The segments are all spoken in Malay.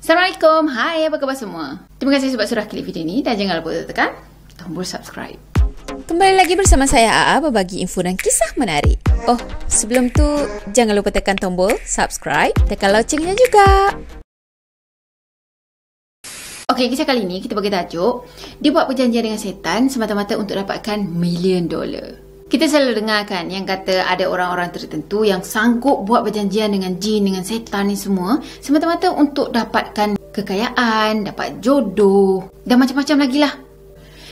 Assalamualaikum, hai, apa khabar semua? Terima kasih sebab sudah klik video ni dan jangan lupa tekan tombol subscribe. Kembali lagi bersama saya AA berbagi info dan kisah menarik. Oh, sebelum tu jangan lupa tekan tombol subscribe, tekan loncengnya juga. Okey, kisah kali ni kita bagi tajuk, dia buat perjanjian dengan setan semata-mata untuk dapatkan $1 million. Kita selalu dengar kan yang kata ada orang-orang tertentu yang sanggup buat perjanjian dengan jin, dengan setan ni semua semata-mata untuk dapatkan kekayaan, dapat jodoh dan macam-macam lagi lah.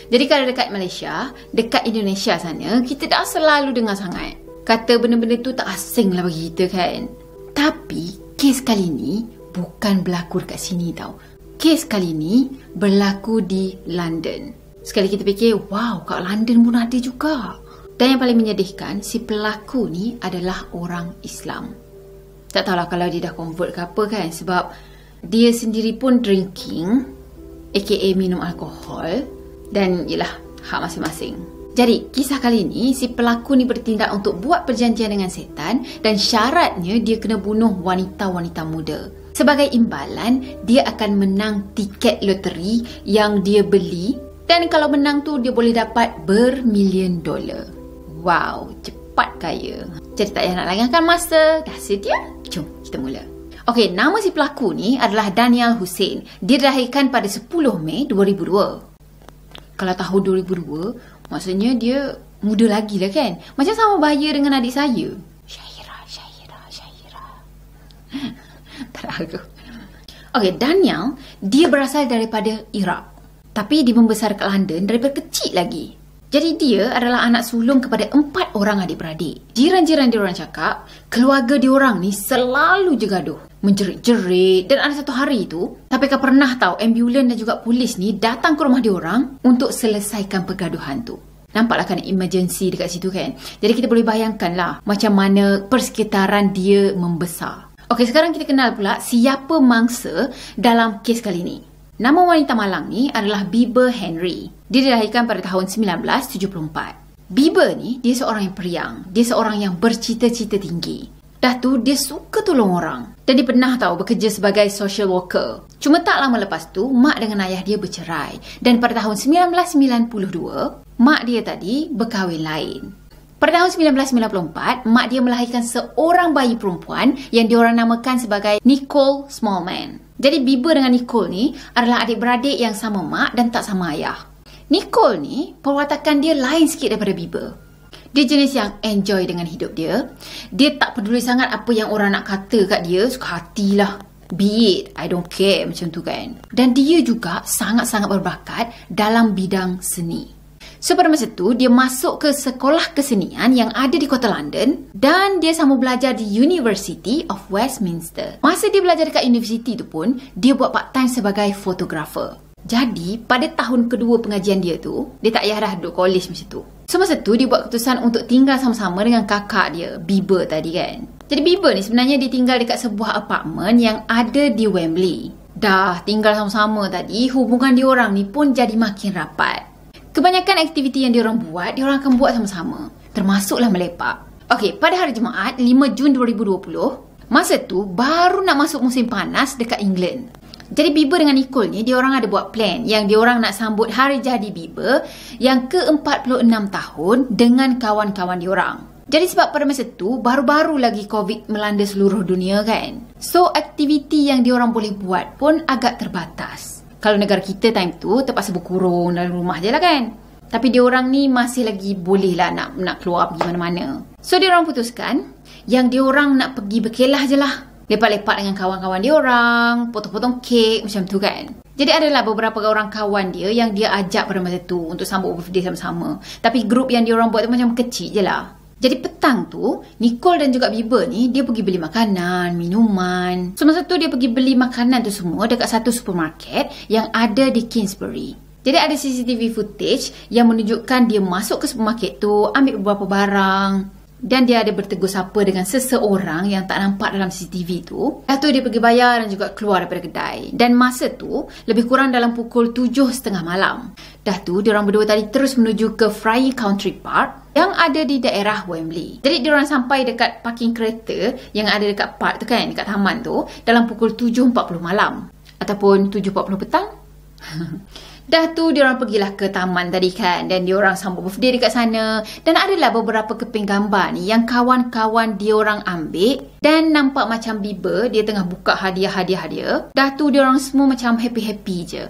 Jadi kalau dekat Malaysia, dekat Indonesia sana, kita dah selalu dengar sangat kata benda-benda tu tak asing lah bagi kita kan. Tapi kes kali ni bukan berlaku dekat sini tau. Kes kali ni berlaku di London. Sekali kita fikir, wow, kat London pun ada juga. Dan yang paling menyedihkan, si pelaku ni adalah orang Islam. Tak tahulah kalau dia dah convert ke apa kan. Sebab dia sendiri pun drinking, aka minum alkohol. Dan yelah, hak masing-masing. Jadi, kisah kali ni, si pelaku ni bertindak untuk buat perjanjian dengan setan. Dan syaratnya, dia kena bunuh wanita-wanita muda. Sebagai imbalan, dia akan menang tiket loteri yang dia beli. Dan kalau menang tu, dia boleh dapat $1 million. Wow, cepat kaya. Jadi tak payah nak lengahkan masa. Dah sedia? Jom kita mula. Okey, nama si pelaku ni adalah Daniel Hussein. Dia dilahirkan pada 10 Mei 2002. Kalau tahun 2002, maksudnya dia muda lagi lah kan. Macam sama bahaya dengan adik saya, Syahira. Tak lagu. Okey, Daniel, dia berasal daripada Iraq. Tapi dia membesar kat London daripada kecil lagi. Jadi dia adalah anak sulung kepada 4 orang adik-beradik. Jiran-jiran diorang cakap, keluarga diorang ni selalu je gaduh, menjerit-jerit. Dan ada satu hari tu, tapi kau pernah tahu ambulan dan juga polis ni datang ke rumah diorang untuk selesaikan pergaduhan tu. Nampaklah kan emergency dekat situ kan. Jadi kita boleh bayangkan lah macam mana persekitaran dia membesar. Okey, sekarang kita kenal pula siapa mangsa dalam kes kali ni. Nama wanita malang ni adalah Bieber Henry. Dia dilahirkan pada tahun 1974. Bieber ni, dia seorang yang periang. Dia seorang yang bercita-cita tinggi. Dah tu, dia suka tolong orang. Dan dia pernah tahu bekerja sebagai social worker. Cuma tak lama lepas tu, mak dengan ayah dia bercerai. Dan pada tahun 1992, mak dia tadi berkahwin lain. Pada tahun 1994, mak dia melahirkan seorang bayi perempuan yang diorang namakan sebagai Nicole Smallman. Jadi Bieber dengan Nicole ni adalah adik-beradik yang sama mak dan tak sama ayah. Nicole ni, perwatakan dia lain sikit daripada Bieber. Dia jenis yang enjoy dengan hidup dia. Dia tak peduli sangat apa yang orang nak kata kat dia, suka hatilah. Be it, I don't care, macam tu kan. Dan dia juga sangat-sangat berbakat dalam bidang seni. So pada masa tu, dia masuk ke sekolah kesenian yang ada di kota London dan dia sambung belajar di University of Westminster. Masa dia belajar dekat universiti tu pun, dia buat part time sebagai fotografer. Jadi, pada tahun kedua pengajian dia tu, dia tak payah dah duduk college macam tu. So masa tu, dia buat keputusan untuk tinggal sama-sama dengan kakak dia, Bieber tadi kan. Jadi Bieber ni sebenarnya dia tinggal dekat sebuah apartmen yang ada di Wembley. Dah tinggal sama-sama tadi, hubungan diorang ni pun jadi makin rapat. Kebanyakan aktiviti yang diorang buat, diorang akan buat sama-sama. Termasuklah melepak. Okey, pada hari Jumaat, 5 Jun 2020, masa tu baru nak masuk musim panas dekat England. Jadi Bieber dengan Nicole ni, diorang ada buat plan yang diorang nak sambut hari jadi Bieber yang ke-46 tahun dengan kawan-kawan diorang. Jadi sebab pada masa tu, baru-baru lagi COVID melanda seluruh dunia kan. So, aktiviti yang diorang boleh buat pun agak terbatas. Kalau negara kita time tu terpaksa berkurung dalam rumah je lah kan. Tapi diorang ni masih lagi boleh lah nak keluar pergi mana-mana. So diorang putuskan yang diorang nak pergi berkelah je lah. Lepak-lepak dengan kawan-kawan diorang, potong-potong kek macam tu kan. Jadi adalah beberapa orang kawan dia yang dia ajak pada masa tu untuk sambut birthday sama-sama. Tapi grup yang diorang buat tu macam kecil je lah. Jadi petang tu, Nicole dan juga Bieber ni, dia pergi beli makanan, minuman. So masa tu dia pergi beli makanan tu semua dekat satu supermarket yang ada di Kingsbury. Jadi ada CCTV footage yang menunjukkan dia masuk ke supermarket tu, ambil beberapa barang. Dan dia ada bertegur sapa dengan seseorang yang tak nampak dalam CCTV tu. Lepas tu dia pergi bayar dan juga keluar daripada kedai. Dan masa tu, lebih kurang dalam pukul 7.30 malam. Dah tu, diorang berdua tadi terus menuju ke Friary Country Park yang ada di daerah Wembley. Jadi diorang sampai dekat parking kereta yang ada dekat park tu kan, dekat taman tu, dalam pukul 7.40 malam. ataupun 7.40 petang. Dah tu diorang pergilah ke taman tadi kan, dan diorang sambut birthday dekat sana. Dan adalah beberapa keping gambar ni yang kawan-kawan diorang ambil, dan nampak macam Bieber dia tengah buka hadiah-hadiah dia. Dah tu diorang semua macam happy-happy je.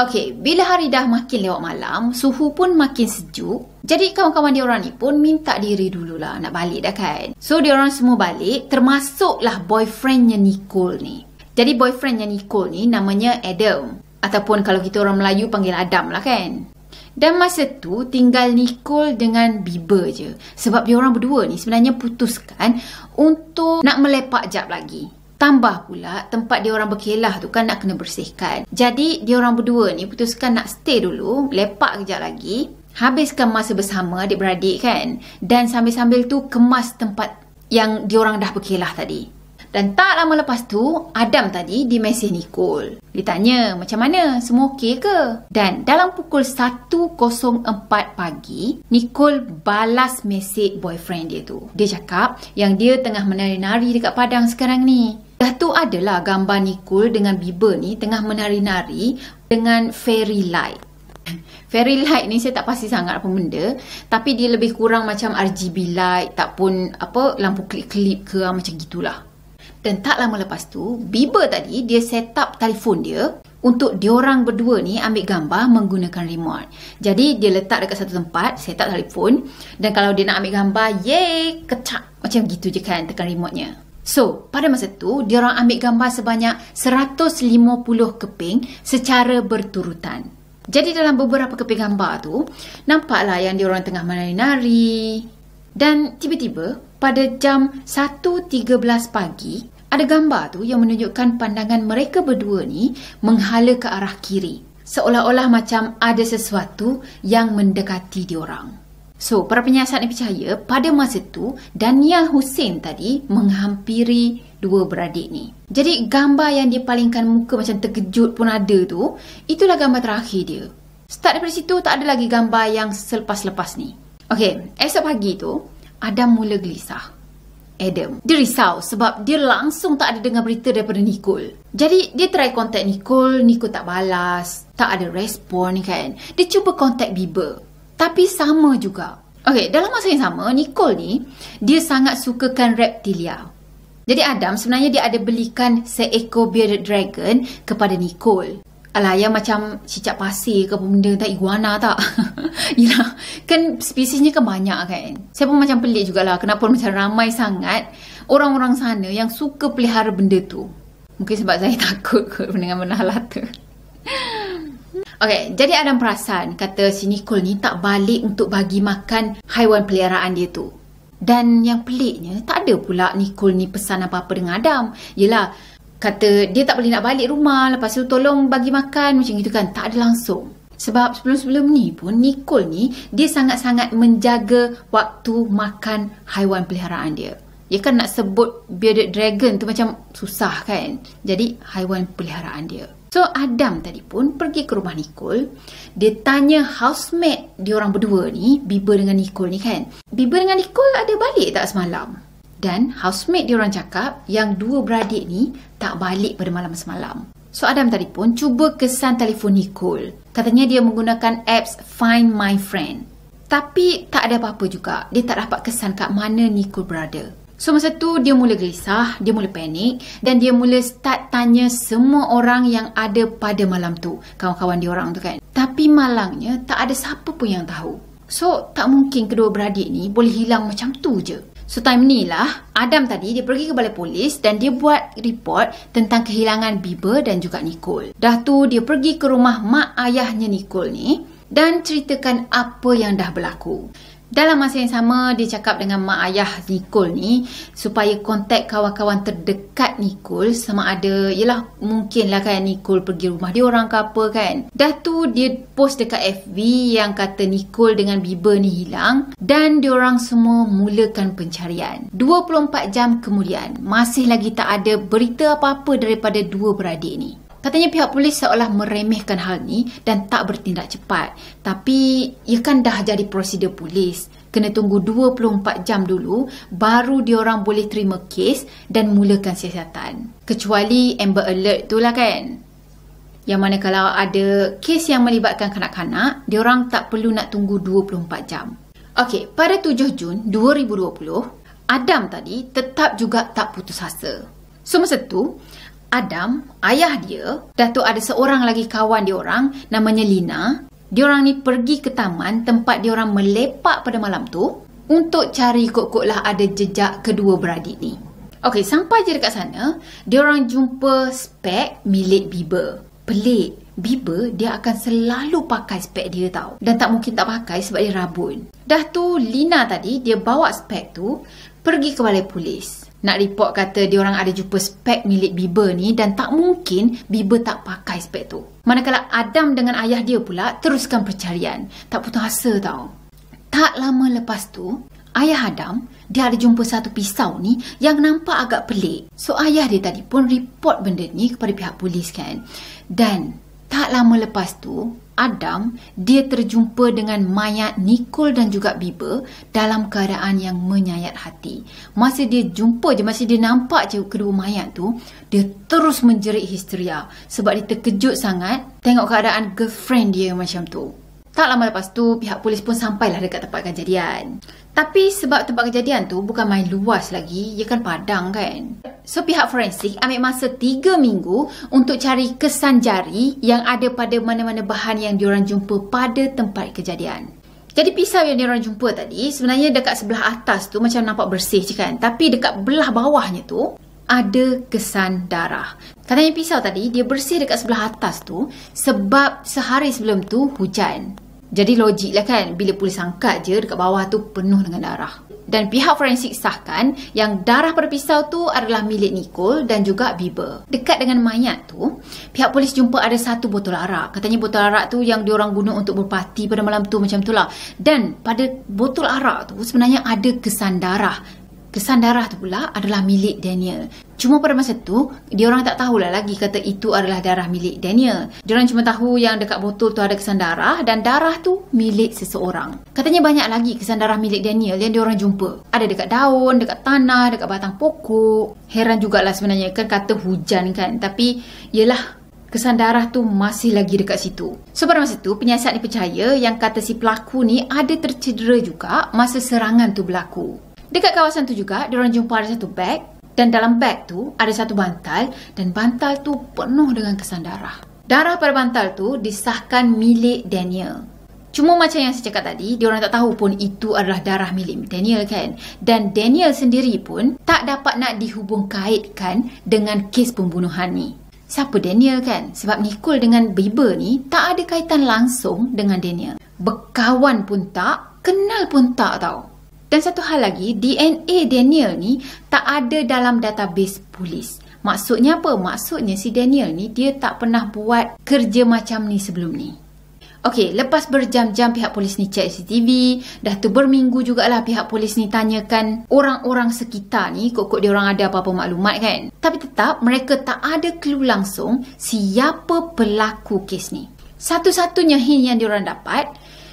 Okey, bila hari dah makin lewat malam, suhu pun makin sejuk. Jadi kawan-kawan diorang ni pun minta diri dululah nak balik dah kan. So diorang semua balik, termasuklah boyfriendnya Nicole ni. Jadi boyfriendnya Nicole ni namanya Adam, ataupun kalau kita orang Melayu panggil Adam lah kan. Dan masa tu tinggal Nicole dengan Bieber je. Sebab diorang berdua ni sebenarnya putuskan untuk nak melepak jap lagi. Tambah pula tempat diorang berkelah tu kan nak kena bersihkan. Jadi diorang berdua ni putuskan nak stay dulu, lepak kejap lagi, habiskan masa bersama adik-beradik kan. Dan sambil-sambil tu kemas tempat yang diorang dah berkelah tadi. Dan tak lama lepas tu, Adam tadi di mesej Nicole. Dia tanya, macam mana? Semua okey ke? Dan dalam pukul 1.04 pagi, Nicole balas mesej boyfriend dia tu. Dia cakap yang dia tengah menari-nari dekat padang sekarang ni. Dah tu adalah gambar Nicole dengan Bieber ni tengah menari-nari dengan fairy light. Fairy light ni saya tak pasti sangat apa benda, tapi dia lebih kurang macam RGB light, tak pun apa lampu klip-klip ke macam gitulah. Dan tak lama lepas tu, Bieber tadi dia set up telefon dia untuk diorang berdua ni ambil gambar menggunakan remote. Jadi dia letak dekat satu tempat, set up telefon, dan kalau dia nak ambil gambar, yay, kecak. Macam gitu je kan tekan remote-nya. So, pada masa tu, diorang ambil gambar sebanyak 150 keping secara berturutan. Jadi dalam beberapa keping gambar tu, nampaklah yang diorang tengah menari-nari. Dan tiba-tiba, pada jam 1.13 pagi, ada gambar tu yang menunjukkan pandangan mereka berdua ni menghala ke arah kiri. Seolah-olah macam ada sesuatu yang mendekati diorang. So, para penyiasat ni percaya pada masa tu, Daniel Hussein tadi menghampiri dua beradik ni. Jadi, gambar yang dia palingkan muka macam terkejut pun ada tu, itulah gambar terakhir dia. Start daripada situ, tak ada lagi gambar yang selepas-lepas ni. Okey, esok pagi tu, Adam mula gelisah. Adam, dia risau sebab dia langsung tak ada dengar berita daripada Nicole. Jadi, dia try contact Nicole tak balas, tak ada respon kan. Dia cuba contact Bieber, tapi sama juga. Okey, dalam masa yang sama, Nicole ni, dia sangat sukakan reptilia. Jadi, Adam sebenarnya dia ada belikan seekor bearded dragon kepada Nicole. Alah, yang macam cicak pasir ke apa benda, tak iguana tak? Yelah, kan spesiesnya kan banyak kan. Saya pun macam pelik jugalah kenapa macam ramai sangat orang-orang sana yang suka pelihara benda tu. Mungkin sebab saya takut kot dengan benda halata. Okay, jadi Adam perasan kata si Nicole ni tak balik untuk bagi makan haiwan peliharaan dia tu. Dan yang peliknya, tak ada pula Nicole ni pesan apa-apa dengan Adam. Yelah, kata dia tak boleh nak balik rumah, lepas tu tolong bagi makan macam gitu kan. Tak ada langsung. Sebab sebelum-sebelum ni pun Nicole ni dia sangat-sangat menjaga waktu makan haiwan peliharaan dia. Dia kan nak sebut bearded dragon tu macam susah kan. Jadi haiwan peliharaan dia. So Adam tadi pun pergi ke rumah Nicole. Dia tanya housemate diorang berdua ni, Bieber dengan Nicole ni kan. Bieber dengan Nicole ada balik tak semalam? Dan housemate diorang cakap yang dua beradik ni tak balik pada malam semalam. So Adam tadi pun cuba kesan telefon Nicole. Katanya dia menggunakan apps Find My Friend. Tapi tak ada apa-apa juga. Dia tak dapat kesan kat mana Nicole berada. So masa tu dia mula gelisah, dia mula panik dan dia mula start tanya semua orang yang ada pada malam tu. Kawan-kawan diorang tu kan. Tapi malangnya tak ada siapa pun yang tahu. So tak mungkin kedua beradik ni boleh hilang macam tu je. So time ni lah Adam tadi dia pergi ke balai polis dan dia buat report tentang kehilangan Bieber dan juga Nicole. Dah tu dia pergi ke rumah mak ayahnya Nicole ni dan ceritakan apa yang dah berlaku. Dalam masa yang sama, dia cakap dengan mak ayah Nicole ni supaya kontak kawan-kawan terdekat Nicole sama ada, yelah mungkin lah kan Nicole pergi rumah dia orang ke apa kan. Dah tu dia post dekat FB yang kata Nicole dengan Bieber ni hilang dan diorang semua mulakan pencarian. 24 jam kemudian, masih lagi tak ada berita apa-apa daripada dua beradik ni. Katanya pihak polis seolah meremehkan hal ni dan tak bertindak cepat. Tapi, ia kan dah jadi prosedur polis. Kena tunggu 24 jam dulu, baru diorang boleh terima kes dan mulakan siasatan. Kecuali Amber Alert tu lah kan. Yang mana kalau ada kes yang melibatkan kanak-kanak, diorang tak perlu nak tunggu 24 jam. Okey, pada 7 Jun 2020, Adam tadi tetap juga tak putus asa. So masa tu, Adam, ayah dia, Datuk ada seorang lagi kawan diorang namanya Lina. Diorang ni pergi ke taman tempat diorang melepak pada malam tu untuk cari kot-kotlah ada jejak kedua beradik ni. Okey, sampai je dekat sana, diorang jumpa spek milik Bieber. Pelik, Bieber dia akan selalu pakai spek dia tau. Dan tak mungkin tak pakai sebab dia rabun. Dah tu Lina tadi dia bawa spek tu pergi ke balai polis. Nak report kata diorang ada jumpa spek milik Bieber ni dan tak mungkin Bieber tak pakai spek tu. Manakala Adam dengan ayah dia pula teruskan pencarian. Tak putus asa tau. Tak lama lepas tu, ayah Adam dia ada jumpa satu pisau ni yang nampak agak pelik. So ayah dia tadi pun report benda ni kepada pihak polis kan. Dan tak lama lepas tu, Adam dia terjumpa dengan mayat Nicole dan juga Bieber dalam keadaan yang menyayat hati. Masa dia jumpa je, masa dia nampak je kedua mayat tu, dia terus menjerit histeria sebab dia terkejut sangat tengok keadaan girlfriend dia macam tu. Tak lama lepas tu, pihak polis pun sampailah dekat tempat kejadian. Tapi sebab tempat kejadian tu bukan main luas lagi, ia kan padang kan. So pihak forensik ambil masa 3 minggu untuk cari kesan jari yang ada pada mana-mana bahan yang diorang jumpa pada tempat kejadian. Jadi pisau yang diorang jumpa tadi sebenarnya dekat sebelah atas tu macam nampak bersih je kan. Tapi dekat belah bawahnya tu ada kesan darah. Katanya pisau tadi dia bersih dekat sebelah atas tu sebab sehari sebelum tu hujan. Jadi logik lah kan, bila polis angkat je dekat bawah tu penuh dengan darah. Dan pihak forensik sahkan yang darah pada pisau tu adalah milik Nicole dan juga Bieber. Dekat dengan mayat tu, pihak polis jumpa ada satu botol arak. Katanya botol arak tu yang diorang guna untuk berparti pada malam tu macam tu lah. Dan pada botol arak tu sebenarnya ada kesan darah. Kesan darah tu pula adalah milik Daniel. Cuma pada masa tu, diorang tak tahulah lagi kata itu adalah darah milik Daniel. Diorang cuma tahu yang dekat botol tu ada kesan darah dan darah tu milik seseorang. Katanya banyak lagi kesan darah milik Daniel yang diorang jumpa. Ada dekat daun, dekat tanah, dekat batang pokok. Heran jugalah sebenarnya kan kata hujan kan. Tapi yelah, kesan darah tu masih lagi dekat situ. So pada masa tu, penyiasat dipercaya yang kata si pelaku ni ada tercedera juga masa serangan tu berlaku. Dekat kawasan tu juga, diorang jumpa ada satu beg. Dan dalam beg tu, ada satu bantal. Dan bantal tu penuh dengan kesan darah. Darah pada bantal tu disahkan milik Daniel. Cuma macam yang saya cakap tadi, diorang tak tahu pun itu adalah darah milik Daniel kan. Dan Daniel sendiri pun tak dapat nak dihubung kaitkan dengan kes pembunuhan ni. Siapa Daniel kan? Sebab Nicole dengan Bieber ni tak ada kaitan langsung dengan Daniel. Berkawan pun tak, kenal pun tak tau. Dan satu hal lagi, DNA Daniel ni tak ada dalam database polis. Maksudnya apa? Maksudnya si Daniel ni dia tak pernah buat kerja macam ni sebelum ni. Okey, lepas berjam-jam pihak polis ni cek CCTV, dah tu berminggu jugalah pihak polis ni tanyakan orang-orang sekitar ni kok diorang ada apa-apa maklumat kan. Tapi tetap mereka tak ada clue langsung siapa pelaku kes ni. Satu-satunya hint yang diorang dapat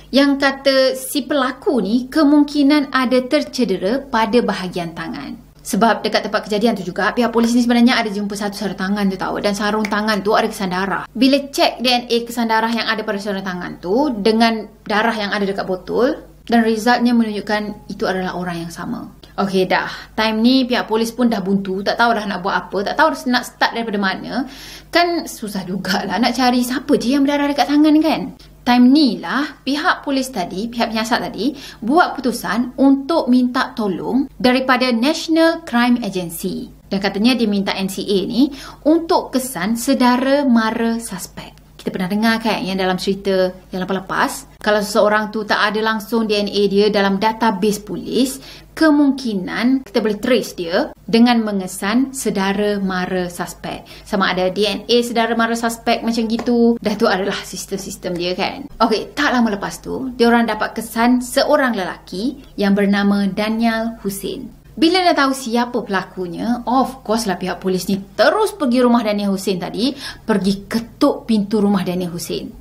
yang kata si pelaku ni kemungkinan ada tercedera pada bahagian tangan. Sebab dekat tempat kejadian tu juga, pihak polis ni sebenarnya ada jumpa satu sarung tangan tu tahu. Dan sarung tangan tu ada kesan darah. Bila cek DNA kesan darah yang ada pada sarung tangan tu dengan darah yang ada dekat botol, dan resultnya menunjukkan itu adalah orang yang sama. Okey dah, time ni pihak polis pun dah buntu, tak tahu dah nak buat apa, tak tahu nak start daripada mana. Kan susah jugalah nak cari siapa je yang berdarah dekat tangan kan. Time ni lah pihak polis tadi, pihak penyiasat tadi buat keputusan untuk minta tolong daripada National Crime Agency. Dan katanya dia minta NCA ni untuk kesan sedara mara suspek. Kita pernah dengar kan yang dalam cerita yang lepas-lepas, kalau seseorang tu tak ada langsung DNA dia dalam database polis, kemungkinan kita boleh trace dia dengan mengesan sedara mara suspek. Sama ada DNA sedara mara suspek macam gitu. Dah tu adalah sistem-sistem dia kan. Okey, tak lama lepas tu, diorang dapat kesan seorang lelaki yang bernama Daniel Hussein. Bila dah tahu siapa pelakunya, of course lah pihak polis ni terus pergi rumah Daniel Hussein tadi, pergi ketuk pintu rumah Daniel Hussein.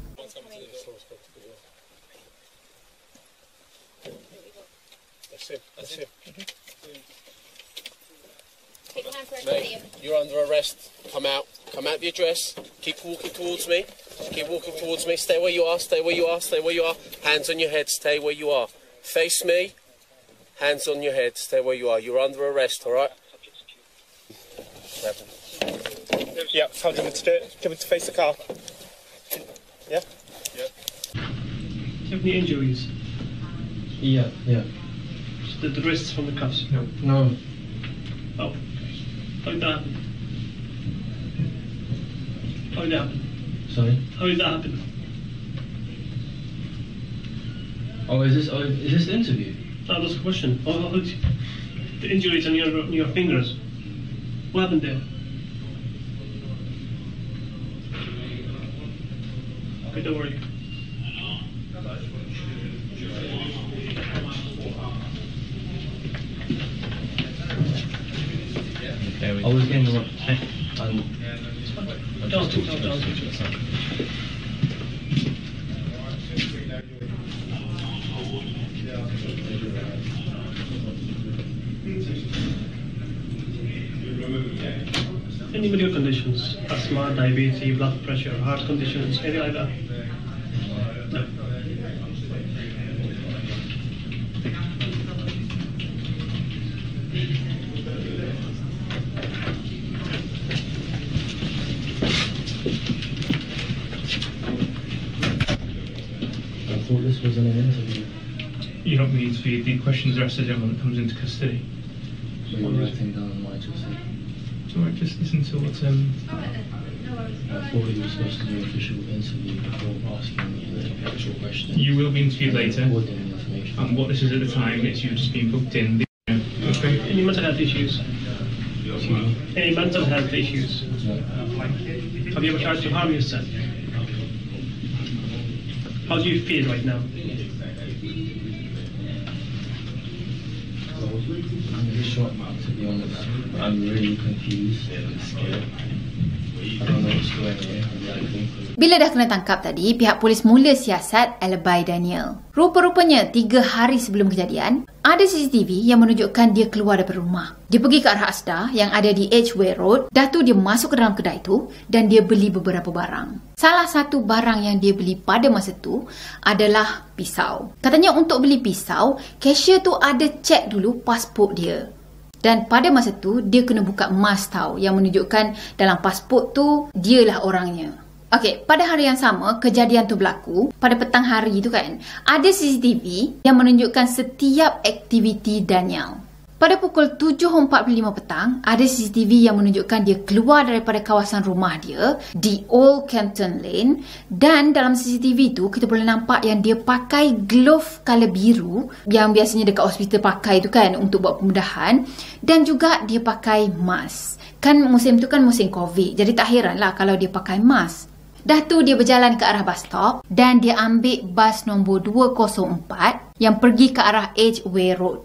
Mate, you're under arrest. Come out. Come out of your dress. Keep walking towards me. Keep walking towards me. Stay where you are. Stay where you are. Stay where you are. Hands on your head. Stay where you are. Face me. Hands on your head. Stay where you are. You're under arrest, all right? Yeah, tell him to do it. Give him to face the car. Yeah? Yeah. Do you have any injuries? Yeah. So the wrists from the cuffs? No. Oh. How did that happen? How did that happen? Sorry? How did that happen? Oh, is this the interview? No, that's a question. The injuries on your fingers. What happened there? Okay, don't worry. I was getting the wrong. Don't. Any medical conditions? Asthma, diabetes, blood pressure, heart conditions, anything like that? No. I thought this was an interview. You don't need to be. The questions are asked as everyone that comes into custody. So you're writing down what I just said. It's alright, just listen to what I thought you were supposed to do an official interview before asking me the actual question. you will be interviewed later. Recording the information. And what this is at the time, it's you just being booked in. Okay. Any mental health issues? Excuse me? Any mental health issues? No. Have you ever tried to harm yourself? How do you feel right now? I'm really shocked, to be honest. I'm really confused and scared. I don't know what's going on exactly. Bila dah kena tangkap tadi, pihak polis mula siasat alibi Daniel. Rupa-rupanya 3 hari sebelum kejadian, ada CCTV yang menunjukkan dia keluar daripada rumah. Dia pergi ke arah Asda yang ada di Edgware Road. Dah tu dia masuk ke dalam kedai tu dan dia beli beberapa barang. Salah satu barang yang dia beli pada masa tu adalah pisau. Katanya untuk beli pisau, cashier tu ada cek dulu pasport dia. Dan pada masa tu, dia kena buka emas tau yang menunjukkan dalam pasport tu, dialah orangnya. Okey, pada hari yang sama, kejadian tu berlaku. Pada petang hari tu kan, ada CCTV yang menunjukkan setiap aktiviti Daniel. Pada pukul 7.45 petang, ada CCTV yang menunjukkan dia keluar daripada kawasan rumah dia di Old Campton Lane. Dan dalam CCTV tu, kita boleh nampak yang dia pakai glove colour biru yang biasanya dekat hospital pakai tu kan untuk buat pembedahan. Dan juga dia pakai mask. Kan musim tu kan musim COVID, jadi tak heranlah kalau dia pakai mask. Dah tu dia berjalan ke arah bus stop dan dia ambil bas nombor 204 yang pergi ke arah Edgware Road.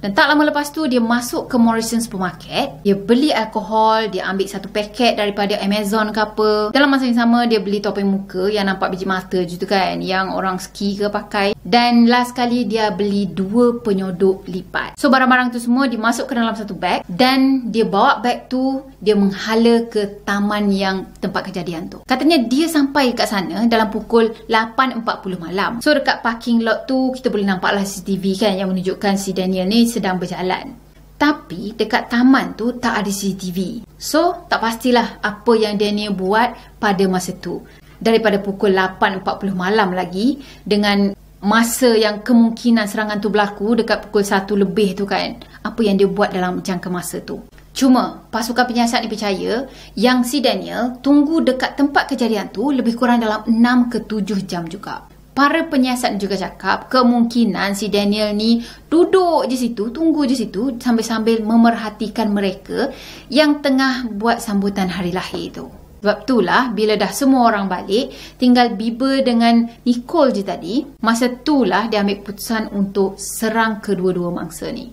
Dan tak lama lepas tu, dia masuk ke Morrison Supermarket. Dia beli alkohol, dia ambil satu paket daripada Amazon ke apa. Dalam masa yang sama, dia beli topeng muka yang nampak biji mata je tu kan, yang orang ski ke pakai. Dan last kali, dia beli 2 penyodok lipat. So, barang-barang tu semua dimasuk ke dalam satu beg. Dan dia bawa beg tu, dia menghala ke taman yang tempat kejadian tu. Katanya dia sampai kat sana dalam pukul 8.40 malam. So, dekat parking lot tu, kita boleh nampaklah CCTV kan yang menunjukkan si Daniel ni sedang berjalan. Tapi dekat taman tu tak ada CCTV. So tak pastilah apa yang Daniel buat pada masa tu. Daripada pukul 8.40 malam lagi, dengan masa yang kemungkinan serangan tu berlaku dekat pukul 1 lebih tu kan, apa yang dia buat dalam jangka masa tu. Cuma pasukan penyiasat ni percaya yang si Daniel tunggu dekat tempat kejadian tu lebih kurang dalam 6 ke 7 jam juga. Para penyiasat juga cakap kemungkinan si Daniel ni duduk je situ, tunggu je situ sambil-sambil memerhatikan mereka yang tengah buat sambutan hari lahir tu. Sebab itulah bila dah semua orang balik, tinggal Bieber dengan Nicole je tadi, masa itulah dia ambil keputusan untuk serang kedua-dua mangsa ni.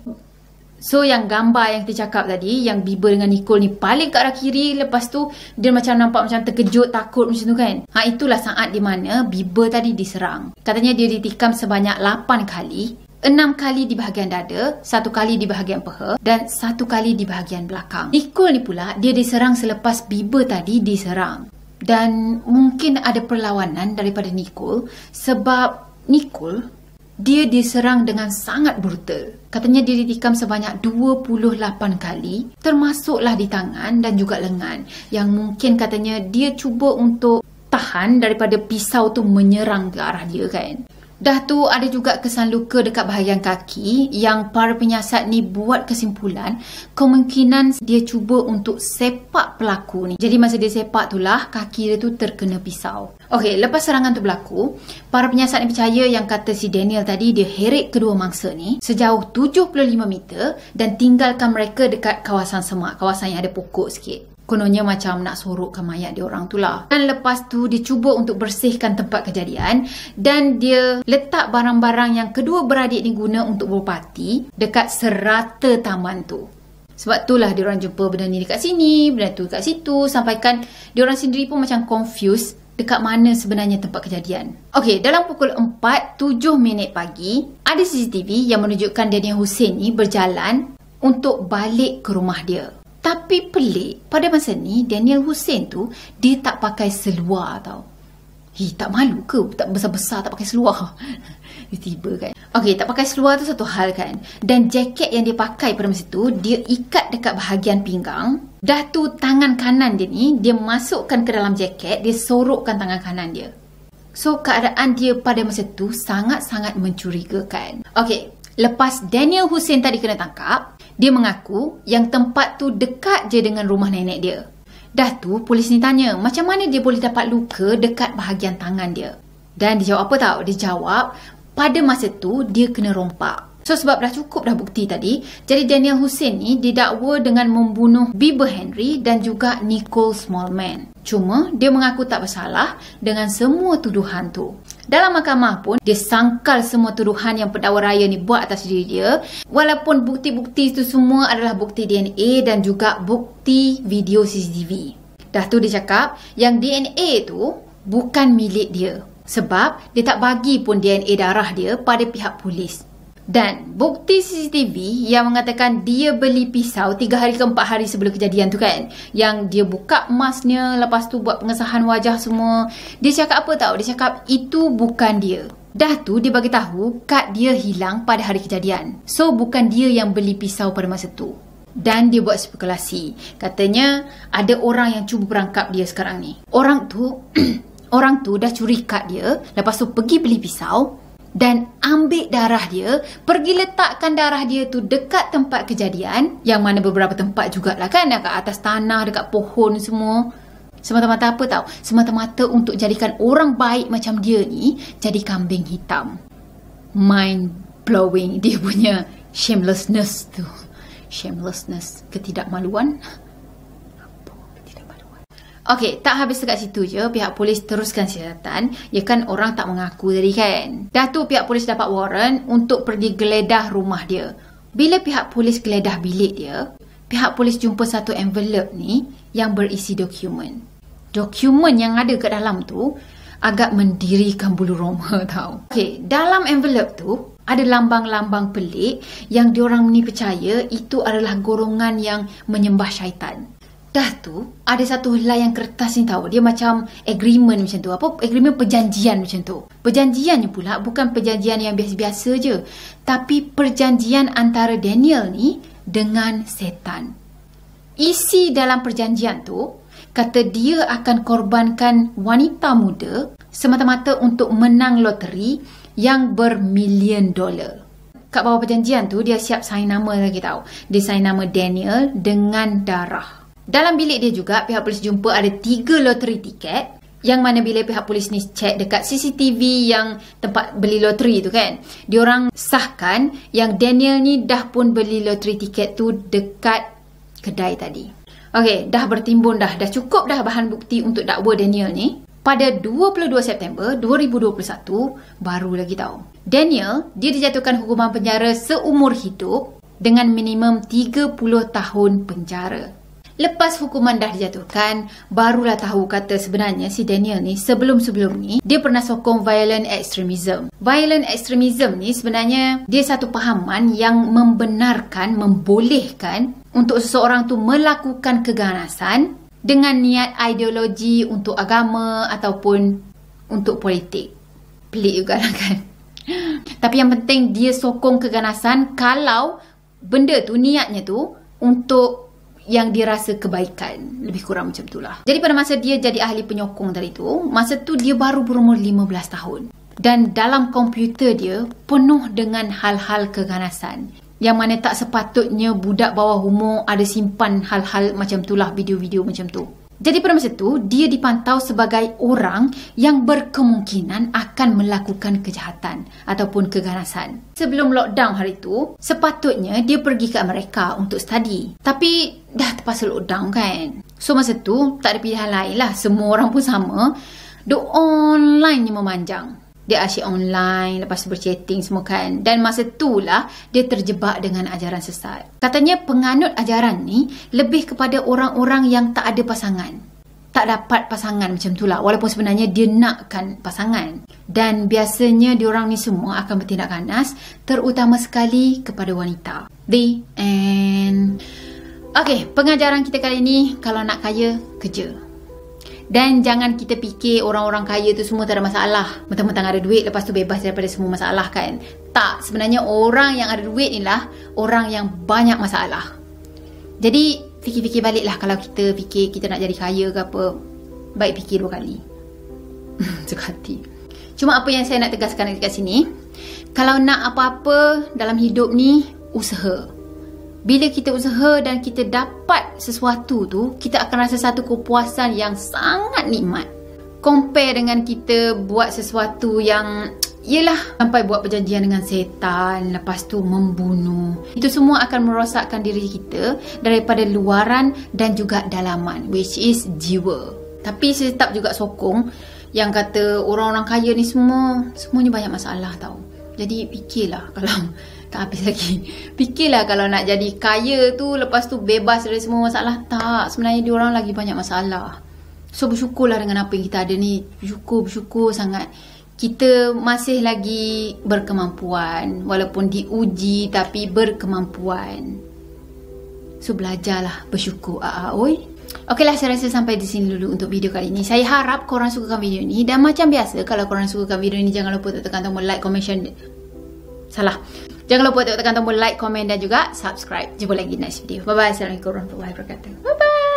So yang gambar yang kita cakap tadi, yang Bieber dengan Nicole ni paling ke arah kiri, lepas tu dia macam nampak macam terkejut, takut macam tu kan. Itulah saat di mana Bieber tadi diserang. Katanya dia ditikam sebanyak 8 kali 6 kali di bahagian dada, 1 kali di bahagian peha dan 1 kali di bahagian belakang. Nicole ni pula dia diserang selepas Bieber tadi diserang. Dan mungkin ada perlawanan daripada Nicole sebab Nicole dia diserang dengan sangat brutal. Katanya dia ditikam sebanyak 28 kali, termasuklah di tangan dan juga lengan, yang mungkin katanya dia cuba untuk tahan daripada pisau tu menyerang ke arah dia kan. Dah tu ada juga kesan luka dekat bahagian kaki yang para penyiasat ni buat kesimpulan kemungkinan dia cuba untuk sepak pelaku ni. Jadi masa dia sepak tu lah kaki dia tu terkena pisau. Okey, lepas serangan tu berlaku, para penyiasat ni percaya yang kata si Daniel tadi dia heret kedua mangsa ni sejauh 75 meter dan tinggalkan mereka dekat kawasan semak, kawasan yang ada pokok sikit. Kononnya macam nak sorokkan mayat dia orang tu lah. Dan lepas tu dia cuba untuk bersihkan tempat kejadian dan dia letak barang-barang yang kedua beradik ni guna untuk berparti dekat serata taman tu. Sebab itulah dia orang jumpa benda ni dekat sini, benda tu dekat situ, sampaikan dia orang sendiri pun macam confused dekat mana sebenarnya tempat kejadian. Okey, dalam pukul 4:07 pagi, ada CCTV yang menunjukkan Daniel Hussein ni berjalan untuk balik ke rumah dia. Tapi pelik, pada masa ni Daniel Hussein tu dia tak pakai seluar tau. Tak malu ke? Tak besar-besar tak pakai seluar. Tiba-tiba kan. Okey, tak pakai seluar tu satu hal kan. Dan jaket yang dia pakai pada masa tu dia ikat dekat bahagian pinggang. Dah tu tangan kanan dia ni dia masukkan ke dalam jaket, dia sorokkan tangan kanan dia. So keadaan dia pada masa tu sangat-sangat mencurigakan. Okey, lepas Daniel Hussein tadi kena tangkap, dia mengaku yang tempat tu dekat je dengan rumah nenek dia. Dah tu polis ni tanya macam mana dia boleh dapat luka dekat bahagian tangan dia. Dan dia jawab apa tau? Dia jawab pada masa tu dia kena rompak. So sebab dah cukup dah bukti tadi, jadi Daniel Hussein ni didakwa dengan membunuh Bieber Henry dan juga Nicole Smallman. Cuma dia mengaku tak bersalah dengan semua tuduhan tu. Dalam mahkamah pun dia sangkal semua tuduhan yang pendakwa raya ni buat atas diri dia, walaupun bukti-bukti itu semua adalah bukti DNA dan juga bukti video CCTV. Dah tu dia cakap yang DNA tu bukan milik dia sebab dia tak bagi pun DNA darah dia pada pihak polis. Dan bukti CCTV yang mengatakan dia beli pisau 3 hari ke 4 hari sebelum kejadian tu kan, yang dia buka emasnya, lepas tu buat pengesahan wajah semua, dia cakap apa tau? Dia cakap itu bukan dia. Dah tu dia bagi tahu kad dia hilang pada hari kejadian. So bukan dia yang beli pisau pada masa tu. Dan dia buat spekulasi, katanya ada orang yang cuba berangkap dia sekarang ni. Orang tu dah curi kad dia, lepas tu pergi beli pisau dan ambil darah dia, pergi letakkan darah dia tu dekat tempat kejadian, yang mana beberapa tempat jugalah kan, dekat atas tanah, dekat pohon semua. Semata-mata apa tau? Semata-mata untuk jadikan orang baik macam dia ni jadi kambing hitam. Mind blowing dia punya shamelessness tu. Shamelessness, ketidakmaluan. Okey, tak habis dekat situ je, pihak polis teruskan siasatan. Ya kan orang tak mengaku tadi kan. Dah tu pihak polis dapat warrant untuk pergi geledah rumah dia. Bila pihak polis geledah bilik dia, pihak polis jumpa satu envelope ni yang berisi dokumen. Dokumen yang ada kat dalam tu agak mendirikan bulu roma tau. Okey, dalam envelope tu ada lambang-lambang pelik yang diorang ni percaya itu adalah golongan yang menyembah syaitan. Dah tu ada satu helai yang kertas ni tahu, dia macam agreement macam tu. Apa agreement, perjanjian macam tu. Perjanjiannya pula bukan perjanjian yang biasa-biasa je, tapi perjanjian antara Daniel ni dengan setan. Isi dalam perjanjian tu kata dia akan korbankan wanita muda semata-mata untuk menang loteri yang $1,000,000. Kat bawah perjanjian tu dia siap sign nama lagi tau. Dia sign nama Daniel dengan darah. Dalam bilik dia juga pihak polis jumpa ada 3 loteri tiket, yang mana bila pihak polis ni cek dekat CCTV yang tempat beli loteri tu kan, diorang sahkan yang Daniel ni dah pun beli loteri tiket tu dekat kedai tadi. Okey, dah bertimbun dah cukup dah bahan bukti untuk dakwa Daniel ni. Pada 22 September 2021 baru lagi tahu, Daniel dia dijatuhkan hukuman penjara seumur hidup dengan minimum 30 tahun penjara. Lepas hukuman dah dijatuhkan, barulah tahu kata sebenarnya si Daniel ni sebelum-sebelum ni dia pernah sokong violent extremism. Violent extremism ni sebenarnya dia satu pahaman yang membenarkan, membolehkan untuk seseorang tu melakukan keganasan dengan niat ideologi untuk agama ataupun untuk politik. Pelik juga lah kan. Tapi yang penting dia sokong keganasan kalau benda tu, niatnya tu untuk yang dia rasa kebaikan. Lebih kurang macam itulah. Jadi pada masa dia jadi ahli penyokong tadi tu, masa tu dia baru berumur 15 tahun. Dan dalam komputer dia penuh dengan hal-hal keganasan. Yang mana tak sepatutnya budak bawah umur ada simpan hal-hal macam itulah, video-video macam tu. Jadi pada masa tu, dia dipantau sebagai orang yang berkemungkinan akan melakukan kejahatan ataupun keganasan. Sebelum lockdown hari tu, sepatutnya dia pergi ke Amerika untuk study. Tapi dah terpaksa lockdown kan. So masa tu, tak ada pilihan lain lah. Semua orang pun sama. Dia online ni memanjang. Dia asyik online, lepas tu berchatting semua kan. Dan masa tu lah dia terjebak dengan ajaran sesat. Katanya penganut ajaran ni lebih kepada orang-orang yang tak ada pasangan. Tak dapat pasangan macam tu lah. Walaupun sebenarnya dia nakkan pasangan. Dan biasanya diorang ni semua akan bertindak ganas, terutama sekali kepada wanita. The end. Okay, pengajaran kita kali ni, kalau nak kaya, kerja. Dan jangan kita fikir orang-orang kaya tu semua tak ada masalah. Mentang-mentang ada duit, lepas tu bebas daripada semua masalah kan. Tak, sebenarnya orang yang ada duit ni lah orang yang banyak masalah. Jadi fikir-fikir balik lah. Kalau kita fikir kita nak jadi kaya ke apa, baik fikir 2 kali. Suka hati. Cuma apa yang saya nak tegaskan dekat sini, kalau nak apa-apa dalam hidup ni, usaha. Bila kita usaha dan kita dapat sesuatu tu, kita akan rasa satu kepuasan yang sangat nikmat. Compare dengan kita buat sesuatu yang, yelah, sampai buat perjanjian dengan setan, lepas tu membunuh. Itu semua akan merosakkan diri kita daripada luaran dan juga dalaman, which is jiwa. Tapi saya tetap juga sokong yang kata orang-orang kaya ni semuanya banyak masalah tau. Jadi fikirlah kalau tak habis lagi. Fikirlah kalau nak jadi kaya tu, lepas tu bebas dari semua masalah. Tak, sebenarnya diorang lagi banyak masalah. So bersyukurlah dengan apa yang kita ada ni. Bersyukur sangat. Kita masih lagi berkemampuan. Walaupun diuji tapi berkemampuan. So belajarlah bersyukur. Oi. Okeylah, saya rasa sampai di sini dulu untuk video kali ini. Saya harap korang sukakan video ni. Dan macam biasa, kalau korang sukakan video ni, jangan lupa tekan tombol like, comment, share. Jangan lupa tekan tombol like, komen dan juga subscribe. Jumpa lagi next video. Bye-bye. Assalamualaikum warahmatullahi wabarakatuh. Bye-bye.